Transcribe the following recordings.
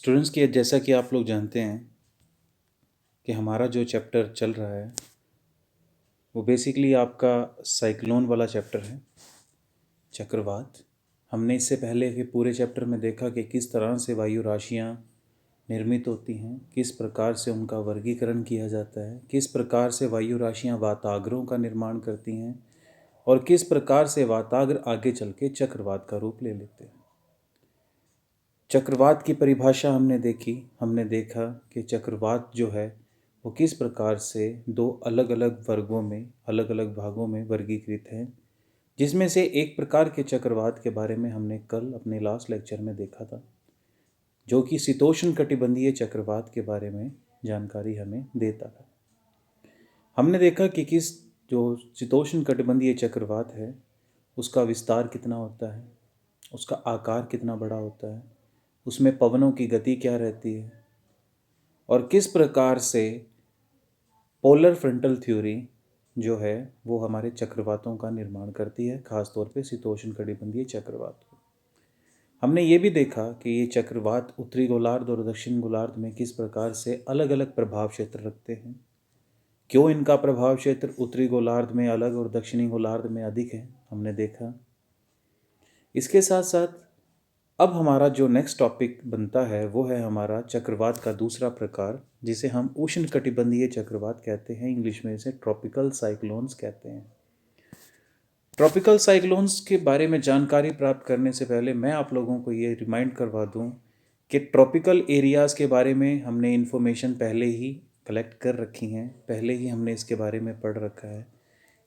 Students की जैसा कि आप लोग जानते हैं कि हमारा जो चैप्टर चल रहा है वो बेसिकली आपका साइक्लोन वाला चैप्टर है, चक्रवात। हमने इससे पहले के पूरे चैप्टर में देखा कि किस तरह से वायु राशियाँ निर्मित होती हैं, किस प्रकार से उनका वर्गीकरण किया जाता है, किस प्रकार से वायु राशियाँ वाताग्रों का निर्माण करती हैं और किस प्रकार से वाताग्र आगे चल के चक्रवात का रूप ले लेते हैं। चक्रवात की परिभाषा हमने देखी। हमने देखा कि चक्रवात जो है वो किस प्रकार से दो अलग अलग वर्गों में, अलग अलग भागों में वर्गीकृत है, जिसमें से एक प्रकार के चक्रवात के बारे में हमने कल अपने लास्ट लेक्चर में देखा था, जो कि शीतोष्ण कटिबंधीय चक्रवात के बारे में जानकारी हमें देता था। हमने देखा कि किस जो शीतोष्ण कटिबंधीय चक्रवात है उसका विस्तार कितना होता है, उसका आकार कितना बड़ा होता है, उसमें पवनों की गति क्या रहती है और किस प्रकार से पोलर फ्रंटल थ्योरी जो है वो हमारे चक्रवातों का निर्माण करती है, खासतौर पे शीतोष्ण कटिबंधीय चक्रवात को। हमने ये भी देखा कि ये चक्रवात उत्तरी गोलार्ध और दक्षिण गोलार्ध में किस प्रकार से अलग अलग प्रभाव क्षेत्र रखते हैं, क्यों इनका प्रभाव क्षेत्र उत्तरी गोलार्ध में अलग और दक्षिणी गोलार्ध में अधिक है, हमने देखा। इसके साथ साथ अब हमारा जो नेक्स्ट टॉपिक बनता है वो है हमारा चक्रवात का दूसरा प्रकार, जिसे हम उष्ण कटिबंधीय चक्रवात कहते हैं। इंग्लिश में इसे ट्रॉपिकल साइक्लोन्स कहते हैं। ट्रॉपिकल साइक्लोन्स के बारे में जानकारी प्राप्त करने से पहले मैं आप लोगों को ये रिमाइंड करवा दूं कि ट्रॉपिकल एरियाज़ के बारे में हमने इन्फॉर्मेशन पहले ही कलेक्ट कर रखी हैं, पहले ही हमने इसके बारे में पढ़ रखा है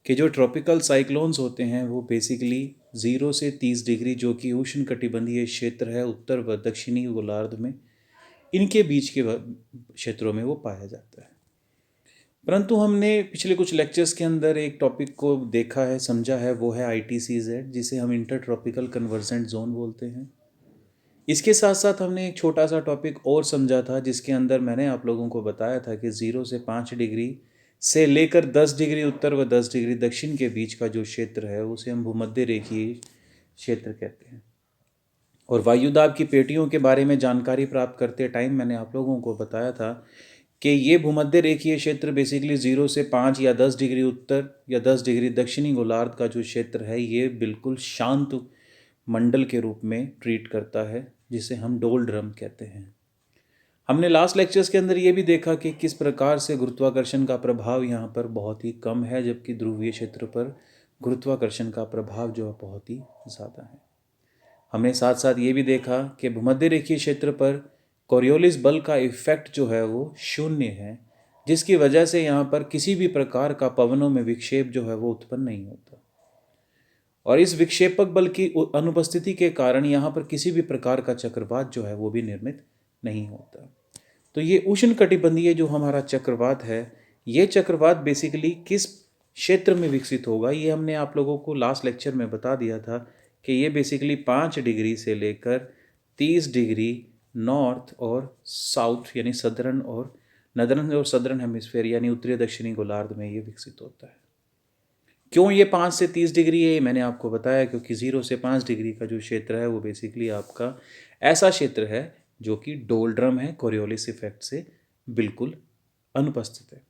कि जो ट्रॉपिकल साइक्लोन्स होते हैं वो बेसिकली 0 से 30 डिग्री, जो कि उष्ण कटिबंधीय क्षेत्र है उत्तर व दक्षिणी गोलार्ध में, इनके बीच के क्षेत्रों में वो पाया जाता है। परंतु हमने पिछले कुछ लेक्चर्स के अंदर एक टॉपिक को देखा है, समझा है, वो है ITCZ, जिसे हम इंटर ट्रॉपिकल कन्वर्जेंट जोन बोलते हैं। इसके साथ साथ हमने एक छोटा सा टॉपिक और समझा था, जिसके अंदर मैंने आप लोगों को बताया था कि 0 से 5 डिग्री से लेकर 10 डिग्री उत्तर व 10 डिग्री दक्षिण के बीच का जो क्षेत्र है उसे हम भूमध्य रेखीय क्षेत्र कहते हैं। और वायुदाब की पेटियों के बारे में जानकारी प्राप्त करते टाइम मैंने आप लोगों को बताया था कि ये भूमध्य रेखीय क्षेत्र बेसिकली 0 से 5 या 10 डिग्री उत्तर या 10 डिग्री दक्षिणी गोलार्ध का जो क्षेत्र है ये बिल्कुल शांत मंडल के रूप में ट्रीट करता है, जिसे हम डोल्ड्रम कहते हैं। हमने लास्ट लेक्चर्स के अंदर ये भी देखा कि किस प्रकार से गुरुत्वाकर्षण का प्रभाव यहाँ पर बहुत ही कम है, जबकि ध्रुवीय क्षेत्र पर गुरुत्वाकर्षण का प्रभाव जो है बहुत ही ज़्यादा है। हमने साथ साथ ये भी देखा कि भूमध्य रेखीय क्षेत्र पर कोरियोलिस बल का इफेक्ट जो है वो शून्य है, जिसकी वजह से यहाँ पर किसी भी प्रकार का पवनों में विक्षेप जो है वो उत्पन्न नहीं होता, और इस विक्षेपक बल की अनुपस्थिति के कारण यहाँ पर किसी भी प्रकार का चक्रवात जो है वो भी निर्मित नहीं होता। तो ये उष्ण कटिबंधीय जो हमारा चक्रवात है, ये चक्रवात बेसिकली किस क्षेत्र में विकसित होगा ये हमने आप लोगों को लास्ट लेक्चर में बता दिया था कि ये बेसिकली 5 डिग्री से लेकर 30 डिग्री नॉर्थ और साउथ यानी सदर्न और सदर्न हेमिस्फेयर यानी उत्तरी दक्षिणी गोलार्ध में ये विकसित होता है। क्यों ये 5 से 30 डिग्री है, मैंने आपको बताया क्योंकि 0 से 5 डिग्री का जो क्षेत्र है वो बेसिकली आपका ऐसा क्षेत्र है जो कि डोल्ड्रम है, कोरियोलिस इफेक्ट से बिल्कुल अनुपस्थित है।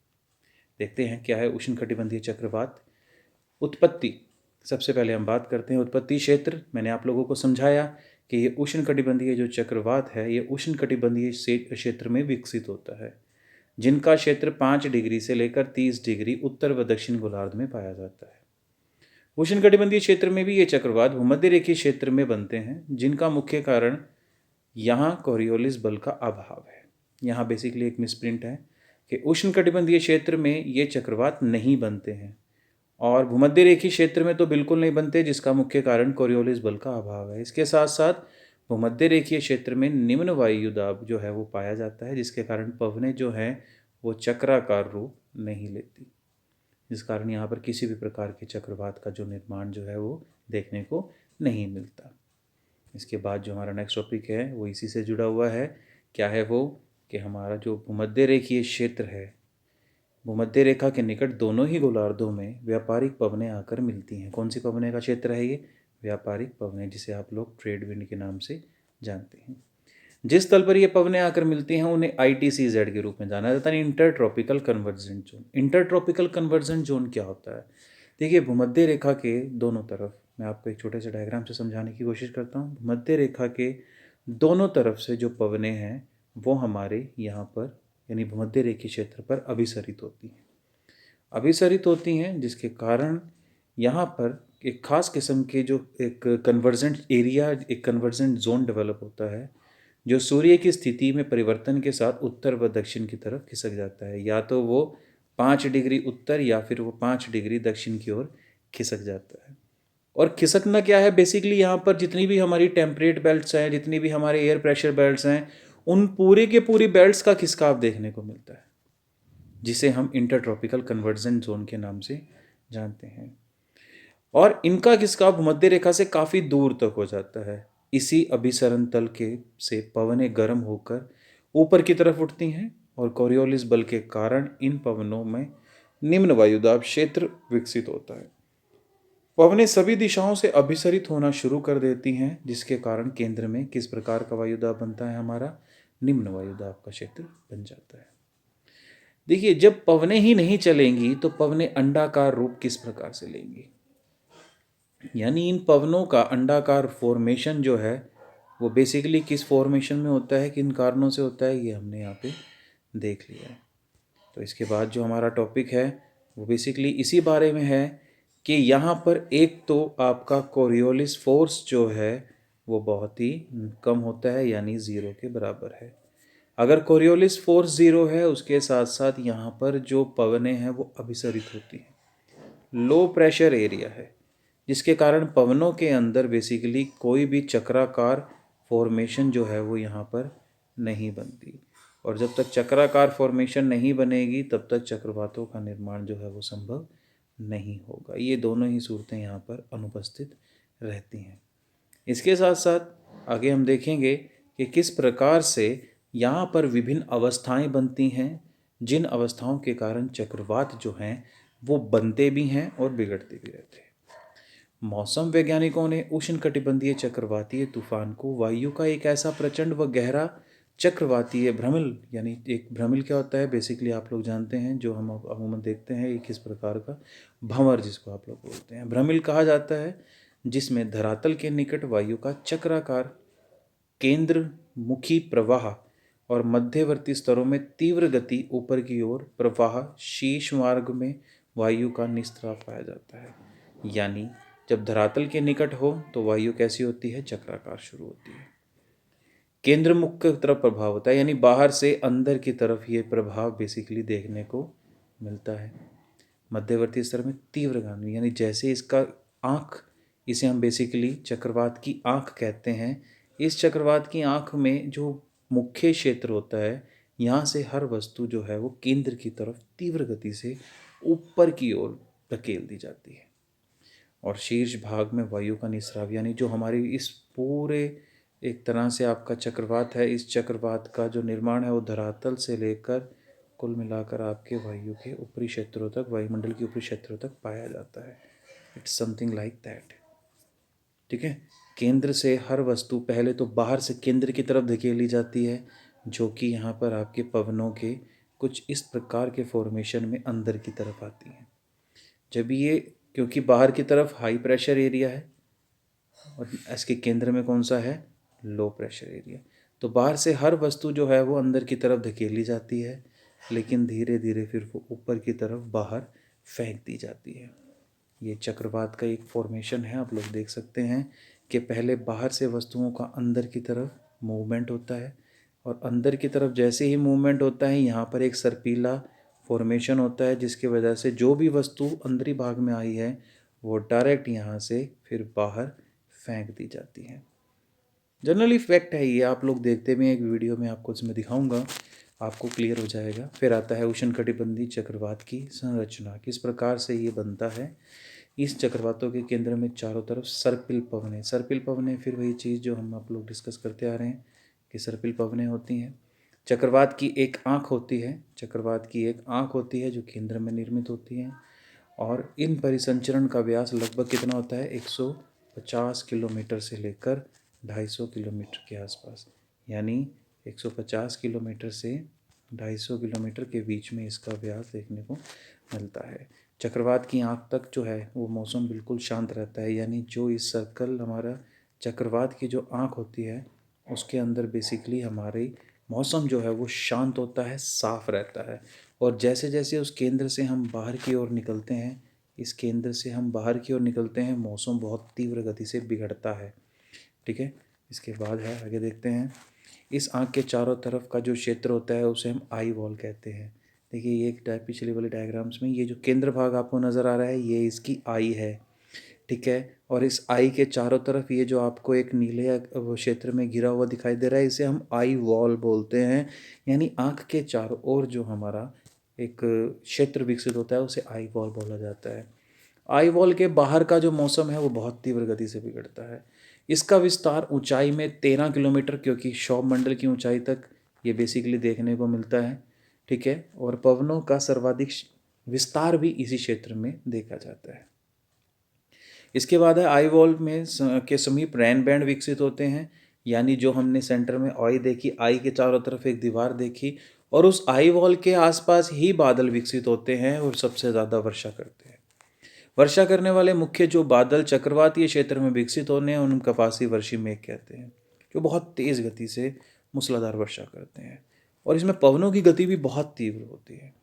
देखते हैं क्या है उष्णकटिबंधीय चक्रवात। उत्पत्ति, सबसे पहले हम बात करते हैं उत्पत्ति क्षेत्र। मैंने आप लोगों को समझाया कि ये उष्णकटिबंधीय जो चक्रवात है ये उष्णकटिबंधीय क्षेत्र में विकसित होता है, जिनका क्षेत्र 5 डिग्री से लेकर 30 डिग्री उत्तर व दक्षिण गोलार्ध में पाया जाता है। उष्णकटिबंधीय क्षेत्र में भी ये चक्रवात भूमध्य रेखीय क्षेत्र में बनते हैं, जिनका मुख्य कारण यहाँ कोरियोलिस बल का अभाव है। यहाँ बेसिकली एक मिसप्रिंट है कि उष्णकटिबंधीय क्षेत्र में ये चक्रवात नहीं बनते हैं और भूमध्य रेखीय क्षेत्र में तो बिल्कुल नहीं बनते, जिसका मुख्य कारण कोरियोलिस बल का अभाव है। इसके साथ साथ भूमध्य रेखीय क्षेत्र में निम्न वायु दाब जो है वो पाया जाता है, जिसके कारण पवनें जो हैं वो चक्राकार रूप नहीं लेती, जिस कारण यहाँ पर किसी भी प्रकार के चक्रवात का जो निर्माण जो है वो देखने को नहीं मिलता। इसके बाद जो हमारा नेक्स्ट टॉपिक है वो इसी से जुड़ा हुआ है। क्या है वो कि हमारा जो भूमध्य रेखीय क्षेत्र है, भूमध्य रेखा के निकट दोनों ही गोलार्धों में व्यापारिक पवनें आकर मिलती हैं। कौन सी पवनें का क्षेत्र है ये? व्यापारिक पवनें, जिसे आप लोग ट्रेड विंड के नाम से जानते हैं। जिस तल पर ये पवनें आकर मिलती हैं उन्हें ITCZ के रूप में जाना जाता है, inter tropical convergent zone. Inter tropical convergent zone क्या होता है? देखिए, भूमध्य रेखा के दोनों तरफ, मैं आपको एक छोटे से डायग्राम से समझाने की कोशिश करता हूँ। भूमध्य रेखा के दोनों तरफ से जो पवनें हैं वो हमारे यहाँ पर यानी भूमध्य रेखीय क्षेत्र पर अभिसरित होती हैं। अभिसरित होती हैं जिसके कारण यहाँ पर एक खास किस्म के जो एक कन्वर्जेंट एरिया, एक कन्वर्जेंट जोन डेवलप होता है, जो सूर्य की स्थिति में परिवर्तन के साथ उत्तर व दक्षिण की तरफ खिसक जाता है। या तो वो 5 डिग्री उत्तर या फिर वो 5 डिग्री दक्षिण की ओर खिसक जाता है। और खिसकना क्या है? बेसिकली यहाँ पर जितनी भी हमारी टेम्परेट बेल्ट्स हैं, जितनी भी हमारे एयर प्रेशर बेल्ट्स हैं, उन पूरे के पूरी बेल्ट्स का खिसकाव देखने को मिलता है, जिसे हम इंटरट्रॉपिकल कन्वर्जेंट जोन के नाम से जानते हैं। और इनका खिसकाव भूमध्य रेखा से काफ़ी दूर तक हो जाता है। इसी अभिसरण तल के से पवनें गर्म होकर ऊपर की तरफ उठती हैं और कोरियोलिस बल के कारण इन पवनों में निम्न वायुदाब क्षेत्र विकसित होता है। पवनें सभी दिशाओं से अभिसरित होना शुरू कर देती हैं, जिसके कारण केंद्र में किस प्रकार का वायुदाब बनता है? हमारा निम्न वायुदाब का क्षेत्र बन जाता है। देखिए, जब पवनें ही नहीं चलेंगी तो पवनें अंडाकार रूप किस प्रकार से लेंगी? यानी इन पवनों का अंडाकार फॉर्मेशन जो है वो बेसिकली किस फॉर्मेशन में होता है, किन कारणों से होता है, ये हमने यहाँ पे देख लिया है। तो इसके बाद जो हमारा टॉपिक है वो बेसिकली इसी बारे में है कि यहाँ पर एक तो आपका कोरियोलिस फोर्स जो है वो बहुत ही कम होता है, यानी ज़ीरो के बराबर है। अगर कोरियोलिस फोर्स ज़ीरो है, उसके साथ साथ यहाँ पर जो पवनें हैं वो अभिसरित होती हैं। लो प्रेशर एरिया है, जिसके कारण पवनों के अंदर बेसिकली कोई भी चक्राकार फॉर्मेशन जो है वो यहाँ पर नहीं बनती। और जब तक चक्राकार फॉर्मेशन नहीं बनेगी तब तक चक्रवातों का निर्माण जो है वो संभव नहीं होगा। ये दोनों ही सूरतें यहाँ पर अनुपस्थित रहती हैं। इसके साथ साथ आगे हम देखेंगे कि किस प्रकार से यहाँ पर विभिन्न अवस्थाएं बनती हैं, जिन अवस्थाओं के कारण चक्रवात जो हैं वो बनते भी हैं और बिगड़ते भी रहते हैं। मौसम वैज्ञानिकों ने उष्णकटिबंधीय चक्रवातीय तूफान को वायु का एक ऐसा प्रचंड व गहरा चक्रवातीय भ्रमल, यानी एक भ्रमल क्या होता है बेसिकली आप लोग जानते हैं, जो हम अमूमन देखते हैं एक इस प्रकार का भंवर जिसको आप लोग बोलते हैं, भ्रमल कहा जाता है, जिसमें धरातल के निकट वायु का चक्राकार केंद्र मुखी प्रवाह और मध्यवर्ती स्तरों में तीव्र गति ऊपर की ओर प्रवाह शीर्ष मार्ग में वायु का निस्त्राव पाया जाता है। यानी जब धरातल के निकट हो तो वायु कैसी होती है? चक्राकार शुरू होती है। केंद्र मुख की तरफ प्रभाव होता है, यानी बाहर से अंदर की तरफ ये प्रभाव बेसिकली देखने को मिलता है। मध्यवर्ती स्तर में तीव्र गामी, यानी जैसे इसका आँख, इसे हम बेसिकली चक्रवात की आँख कहते हैं। इस चक्रवात की आँख में जो मुख्य क्षेत्र होता है, यहाँ से हर वस्तु जो है वो केंद्र की तरफ तीव्र गति से ऊपर की ओर धकेल दी जाती है। और शीर्ष भाग में वायु का निस्राव, यानी जो हमारी इस पूरे एक तरह से आपका चक्रवात है, इस चक्रवात का जो निर्माण है वो धरातल से लेकर कुल मिलाकर आपके वायु के ऊपरी क्षेत्रों तक, वायुमंडल के ऊपरी क्षेत्रों तक पाया जाता है। It's something like that. ठीक है, केंद्र से हर वस्तु पहले तो बाहर से केंद्र की तरफ धकेली जाती है, जो कि यहाँ पर आपके पवनों के कुछ इस प्रकार के फॉर्मेशन में अंदर की तरफ आती हैं। जब ये, क्योंकि बाहर की तरफ हाई प्रेशर एरिया है और इसके केंद्र में कौन सा है? लो प्रेशर एरिया, तो बाहर से हर वस्तु जो है वो अंदर की तरफ धकेली जाती है, लेकिन धीरे धीरे फिर वो ऊपर की तरफ बाहर फेंक दी जाती है। ये चक्रवात का एक फॉर्मेशन है। आप लोग देख सकते हैं कि पहले बाहर से वस्तुओं का अंदर की तरफ मूवमेंट होता है, और अंदर की तरफ जैसे ही मूवमेंट होता है यहाँ पर एक सर्पीला फॉर्मेशन होता है, जिसकी वजह से जो भी वस्तु अंदरी भाग में आई है वो डायरेक्ट यहाँ से फिर बाहर फेंक दी जाती है। जनरली फैक्ट है ये, आप लोग देखते भी हैं, एक वीडियो में आपको इसमें दिखाऊंगा, आपको क्लियर हो जाएगा। फिर आता है उष्णकटिबंधीय चक्रवात की संरचना, किस प्रकार से ये बनता है। इस चक्रवातों के केंद्र में चारों तरफ सर्पिल पवनें, सर्पिल पवनें फिर वही चीज़ जो हम आप लोग डिस्कस करते आ रहे हैं कि सर्पिल पवनें होती हैं। चक्रवात की एक आँख होती है, चक्रवात की एक आँख होती है जो केंद्र में निर्मित होती है, और इन परिसंचरण का व्यास लगभग कितना होता है? 150 किलोमीटर से लेकर 250 किलोमीटर के आसपास। यानी 150 किलोमीटर से 250 किलोमीटर के बीच में इसका व्यास देखने को मिलता है। चक्रवात की आँख तक जो है वो मौसम बिल्कुल शांत रहता है, यानी जो इस सर्कल हमारा चक्रवात की जो आँख होती है उसके अंदर बेसिकली हमारी मौसम जो है वो शांत होता है, साफ रहता है। और जैसे जैसे उस केंद्र से हम बाहर की ओर निकलते हैं, इस केंद्र से हम बाहर की ओर निकलते हैं, मौसम बहुत तीव्र गति से बिगड़ता है। ठीक है, इसके बाद है आगे देखते हैं। इस आँख के चारों तरफ का जो क्षेत्र होता है उसे हम आई वॉल कहते हैं। देखिए ये एक पिछले वाले डायग्राम्स में ये जो केंद्र भाग आपको नज़र आ रहा है ये इसकी आई है। ठीक है, और इस आई के चारों तरफ ये जो आपको एक नीले वो क्षेत्र में घिरा हुआ दिखाई दे रहा है इसे हम आई वॉल बोलते हैं। यानी आँख के चारों ओर जो हमारा एक क्षेत्र विकसित होता है उसे आई वॉल बोला जाता है। आई वॉल के बाहर का जो मौसम है वो बहुत तीव्र गति से बिगड़ता है। इसका विस्तार ऊंचाई में 13 किलोमीटर, क्योंकि क्षौभ मंडल की ऊंचाई तक ये बेसिकली देखने को मिलता है। ठीक है, और पवनों का सर्वाधिक विस्तार भी इसी क्षेत्र में देखा जाता है। इसके बाद है आई वॉल में के समीप रैन बैंड विकसित होते हैं। यानी जो हमने सेंटर में आई देखी, आई के चारों तरफ एक दीवार देखी, और उस आई वॉल के आसपास ही बादल विकसित होते हैं और सबसे ज़्यादा वर्षा करते हैं। वर्षा करने वाले मुख्य जो बादल चक्रवातीय क्षेत्र में विकसित होने हैं उन कपासी वर्षी मेघ कहते हैं, जो बहुत तेज़ गति से मूसलाधार वर्षा करते हैं। और इसमें पवनों की गति भी बहुत तीव्र होती है।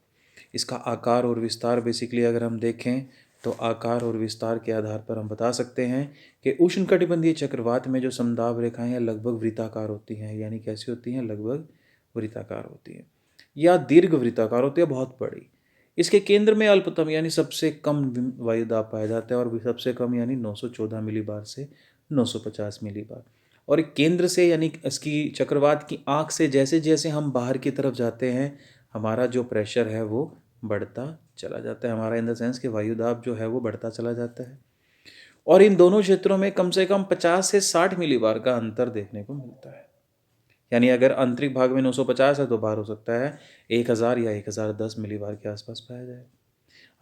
इसका आकार और विस्तार बेसिकली अगर हम देखें तो आकार और विस्तार के आधार पर हम बता सकते हैं कि उष्णकटिबंधीय चक्रवात में जो समदाब रेखाएं हैं लगभग वृत्ताकार होती हैं। यानी कैसी होती हैं? लगभग वृत्ताकार होती हैं या दीर्घ वृत्ताकार होती है, बहुत बड़ी। इसके केंद्र में अल्पतम यानी सबसे कम वायुदाब पाया जाता है, और सबसे कम यानी 914 मिलीबार से 950 मिलीबार। और केंद्र से यानी इसकी चक्रवात की आँख से जैसे जैसे हम बाहर की तरफ जाते हैं हमारा जो प्रेशर है वो बढ़ता चला जाता है। हमारा इन द सेंस कि वायुदाब जो है वो बढ़ता चला जाता है। और इन दोनों क्षेत्रों में कम से कम 50 से 60 मिलीबार का अंतर देखने को मिलता है। यानी अगर आंतरिक भाग में 950 है तो बाहर हो सकता है 1000 या 1010 मिलीबार के आसपास पाया जाए।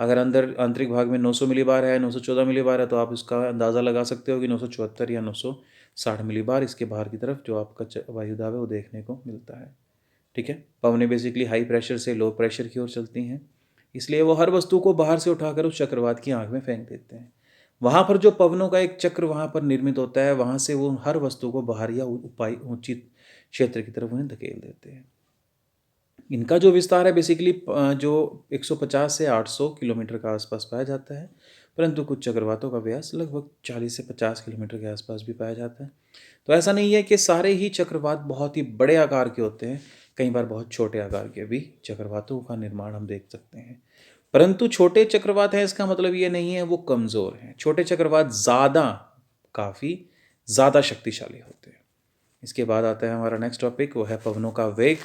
अगर अंदर आंतरिक भाग में 900 मिलीबार है, 914 मिलीबार है, तो आप इसका अंदाज़ा लगा सकते हो कि 974 या 960 मिलीबार इसके बाहर की तरफ जो आपका वायुदाब है वो देखने को मिलता है। ठीक है, पवनें बेसिकली हाई प्रेशर से लो प्रेशर की ओर चलती हैं, इसलिए वो हर वस्तु को बाहर से उठाकर उस चक्रवात की आँख में फेंक देते हैं। वहाँ पर जो पवनों का एक चक्र वहाँ पर निर्मित होता है, वहाँ से वो हर वस्तु को बाहर या ऊंची क्षेत्र की तरफ उन्हें धकेल देते हैं। इनका जो विस्तार है बेसिकली जो 150 से 800 किलोमीटर का आसपास पाया जाता है, परंतु कुछ चक्रवातों का व्यास लगभग 40 से 50 किलोमीटर के आसपास भी पाया जाता है। तो ऐसा नहीं है कि सारे ही चक्रवात बहुत ही बड़े आकार के होते हैं, कई बार बहुत छोटे आकार के भी चक्रवातों का निर्माण हम देख सकते हैं। परंतु छोटे चक्रवात हैं इसका मतलब ये नहीं है वो कमज़ोर हैं। छोटे चक्रवात काफ़ी ज़्यादा शक्तिशाली होते हैं। इसके बाद आता है हमारा नेक्स्ट टॉपिक, वो है पवनों का वेग।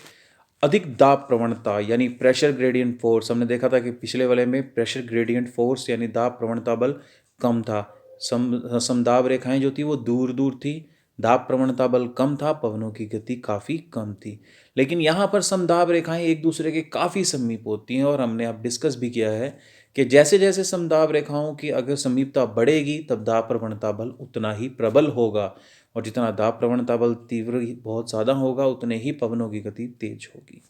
अधिक दाब प्रवणता यानी प्रेशर ग्रेडियंट फोर्स। हमने देखा था कि पिछले वाले में प्रेशर ग्रेडियंट फोर्स यानी दाब प्रवणता बल कम था। समदाब रेखाएं जो थी वो दूर दूर थी, दाब प्रवणता बल कम था, पवनों की गति काफ़ी कम थी। लेकिन यहाँ पर समदाब रेखाएं एक दूसरे के काफ़ी समीप होती हैं, और हमने अब डिस्कस भी किया है कि जैसे जैसे समदाब रेखाओं की अगर समीपता बढ़ेगी तब दाब प्रवणता बल उतना ही प्रबल होगा, और जितना दाब प्रवणता बल तीव्र बहुत ज़्यादा होगा उतने ही पवनों की गति तेज होगी।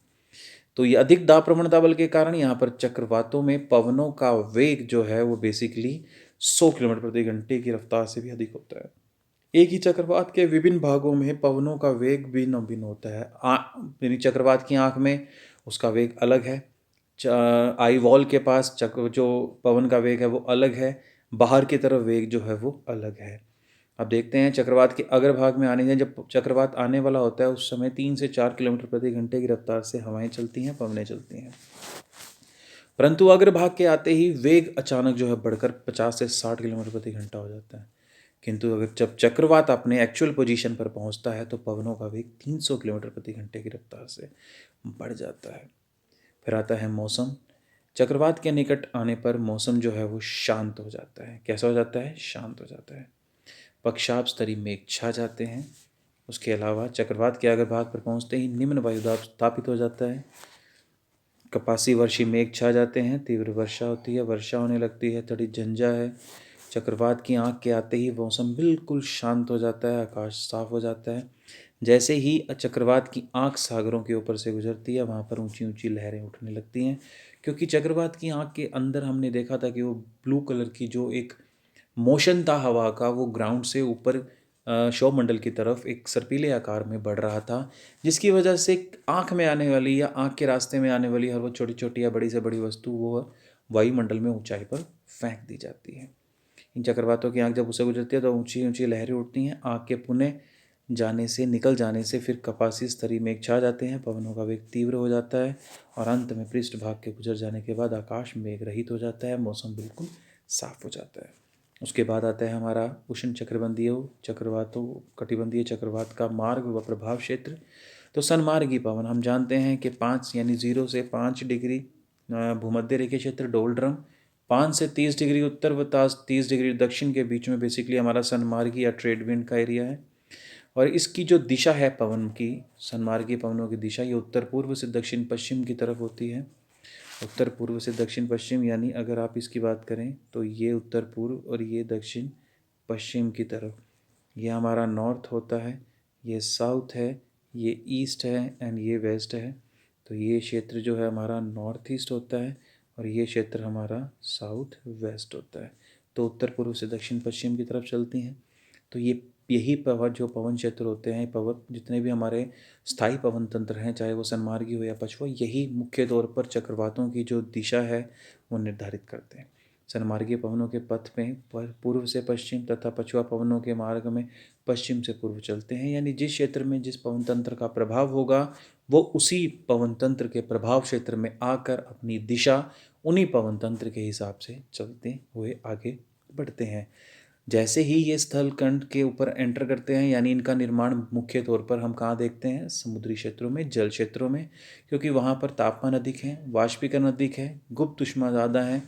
तो ये अधिक दाब प्रवणता बल के कारण यहाँ पर चक्रवातों में पवनों का वेग जो है वो बेसिकली 100 किलोमीटर प्रति घंटे की रफ्तार से भी अधिक होता है। एक ही चक्रवात के विभिन्न भागों में पवनों का वेग भिन्न भिन्न होता है। यानी चक्रवात की आँख में उसका वेग अलग है, आई वॉल के पास चक्र जो पवन का वेग है वो अलग है, बाहर की तरफ वेग जो है वो अलग है। अब देखते हैं चक्रवात के अग्रभाग में आने से, जब चक्रवात आने वाला होता है उस समय 3 से 4 किलोमीटर प्रति घंटे की रफ्तार से हवाएं चलती हैं, पवनें चलती हैं। परंतु अग्रभाग के आते ही वेग अचानक जो है बढ़कर 50 से 60 किलोमीटर प्रति घंटा हो जाता है। किंतु अगर जब चक्रवात अपने एक्चुअल पोजीशन पर पहुंचता है तो पवनों का वेग 300 किलोमीटर प्रति घंटे की रफ्तार से बढ़ जाता है। फिर आता है मौसम। चक्रवात के निकट आने पर मौसम जो है वो शांत हो जाता है। कैसा हो जाता है? शांत हो जाता है। पक्षाप स्तरीय मेघ छा जाते हैं। उसके अलावा चक्रवात के अग्रभाग पर पहुंचते ही निम्न वायुदाब स्थापित हो जाता है। कपासी वर्षी मेघ छा जाते हैं, तीव्र वर्षा होती है, वर्षा होने लगती है, थोड़ी झंझा है। चक्रवात की आँख के आते ही मौसम बिल्कुल शांत हो जाता है, आकाश साफ हो जाता है। जैसे ही चक्रवात की आँख सागरों के ऊपर से गुजरती है, वहाँ पर ऊंची ऊंची लहरें उठने लगती हैं, क्योंकि चक्रवात की आँख के अंदर हमने देखा था कि वो ब्लू कलर की जो एक मोशन था हवा का, वो ग्राउंड से ऊपर सौरमंडल की तरफ एक सर्पीले आकार में बढ़ रहा था, जिसकी वजह से आँख में आने वाली या आँख के रास्ते में आने वाली हर वो छोटी छोटी या बड़ी से बड़ी वस्तु वो वायुमंडल में ऊंचाई पर फेंक दी जाती है। इन चक्रवातों की आँख जब उससे गुजरती है तो ऊंची ऊंची लहरें उठती हैं, आँख के पुनः जाने से निकल जाने से फिर कपासी स्तरी मेघ छा जाते हैं, पवनों का वेग तीव्र हो जाता है और अंत में पृष्ठ भाग के गुजर जाने के बाद आकाश मेघ रहित हो जाता है, मौसम बिल्कुल साफ हो जाता है। उसके बाद आता है हमारा उष्ण चक्रबंधीय चक्रवातों कटिबंधीय चक्रवात का मार्ग व प्रभाव क्षेत्र। तो सनमार्गी पवन हम जानते हैं कि 5 यानी 0 से 5 डिग्री भूमध्य रेखीय क्षेत्र डोलड्रम, 5 से 30 डिग्री उत्तर व 30 डिग्री दक्षिण के बीच में बेसिकली हमारा सनमार्गी या ट्रेड विंड का एरिया है। और इसकी जो दिशा है पवन की, सनमार्गी पवनों की दिशा, ये उत्तर पूर्व से दक्षिण पश्चिम की तरफ होती है। उत्तर पूर्व से दक्षिण पश्चिम यानी अगर आप इसकी बात करें तो ये उत्तर पूर्व और ये दक्षिण पश्चिम की तरफ, ये हमारा नॉर्थ होता है, ये साउथ है, ये ईस्ट है एंड ये वेस्ट है। तो ये क्षेत्र जो है हमारा नॉर्थ ईस्ट होता है और ये क्षेत्र हमारा साउथ वेस्ट होता है। तो उत्तर पूर्व से दक्षिण पश्चिम की तरफ चलती हैं। तो यही पवन जो पवन क्षेत्र होते हैं, पवन जितने भी हमारे स्थायी पवन तंत्र हैं, चाहे वो सनमार्गी हो या पछुआ, यही मुख्य तौर पर चक्रवातों की जो दिशा है वो निर्धारित करते हैं। सनमार्गीय पवनों के पथ में पूर्व से पश्चिम तथा पछुआ पवनों के मार्ग में पश्चिम से पूर्व चलते हैं, यानी जिस क्षेत्र में जिस पवन तंत्र का प्रभाव होगा वो उसी पवन तंत्र के प्रभाव क्षेत्र में आकर अपनी दिशा उन्हीं पवन तंत्र के हिसाब से चलते हुए आगे बढ़ते हैं। जैसे ही ये स्थल खंड के ऊपर एंटर करते हैं, यानी इनका निर्माण मुख्य तौर पर हम कहाँ देखते हैं, समुद्री क्षेत्रों में, जल क्षेत्रों में, क्योंकि वहाँ पर तापमान अधिक है, वाष्पीकरण अधिक है, गुप्त ऊष्मा ज़्यादा है।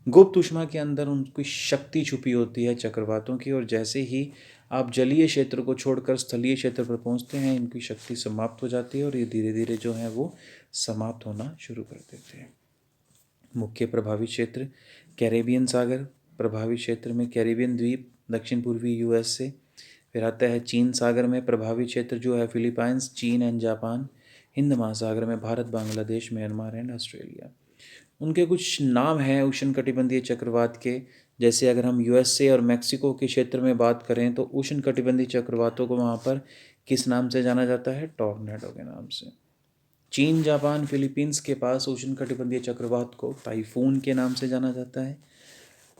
गुप्त ऊष्मा के अंदर उनकी शक्ति छुपी होती है चक्रवातों की, और जैसे ही आप जलीय क्षेत्र को छोड़कर स्थलीय क्षेत्र पर पहुँचते हैं, इनकी शक्ति समाप्त हो जाती है और ये धीरे धीरे जो है वो समाप्त होना शुरू कर देते हैं। मुख्य प्रभावी क्षेत्र कैरेबियन सागर, प्रभावी क्षेत्र में कैरेबियन द्वीप दक्षिण पूर्वी यूएस से। फिर आता है चीन सागर में प्रभावी क्षेत्र जो है फिलीपाइंस, चीन एंड जापान। हिंद महासागर में Bharat, Bangladesh, Myanmar and Australia. उनके कुछ नाम हैं उष्णकटिबंधीय चक्रवात के। जैसे अगर हम यूएसए और मेक्सिको के क्षेत्र में बात करें तो उष्णकटिबंधीय चक्रवातों को वहाँ पर किस नाम से जाना जाता है, टॉर्नेडो के नाम से। चीन, जापान, फिलीपींस के पास उष्णकटिबंधीय चक्रवात को टाइफून के नाम से जाना जाता है।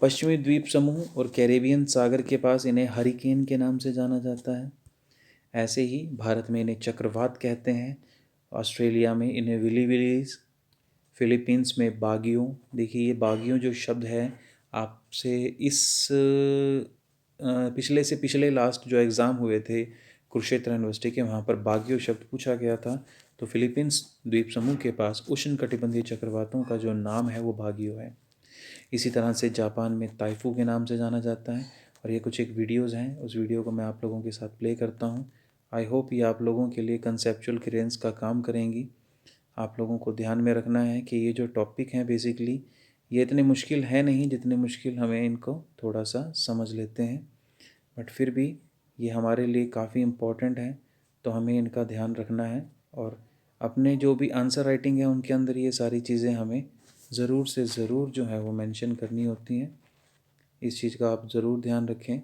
पश्चिमी द्वीप समूह और कैरेबियन सागर के पास इन्हें हरिकेन के नाम से जाना जाता है। ऐसे ही भारत में इन्हें चक्रवात कहते हैं, ऑस्ट्रेलिया में इन्हें विली विलीज, फिलीपींस में बागियों। देखिए ये बागियों जो शब्द है आपसे इस पिछले से पिछले लास्ट जो एग्ज़ाम हुए थे कुरुक्षेत्र यूनिवर्सिटी के, वहाँ पर बागियो शब्द पूछा गया था। तो फिलीपींस द्वीप समूह के पास उष्णकटिबंधीय चक्रवातों का जो नाम है वो बागियो है। इसी तरह से जापान में ताइफू के नाम से जाना जाता है। और ये कुछ एक वीडियोज़ हैं, उस वीडियो को मैं आप लोगों के साथ प्ले करता हूँ। आई होप ये आप लोगों के लिए कंसेप्चुअल क्लियरेंस का काम करेंगी। आप लोगों को ध्यान में रखना है कि ये जो टॉपिक हैं बेसिकली ये इतने मुश्किल है नहीं जितने मुश्किल हमें इनको थोड़ा सा समझ लेते हैं, बट फिर भी ये हमारे लिए काफ़ी इम्पोर्टेंट है, तो हमें इनका ध्यान रखना है। और अपने जो भी आंसर राइटिंग है उनके अंदर ये सारी चीज़ें हमें ज़रूर से ज़रूर जो है वो मेंशन करनी होती हैं। इस चीज़ का आप ज़रूर ध्यान रखें।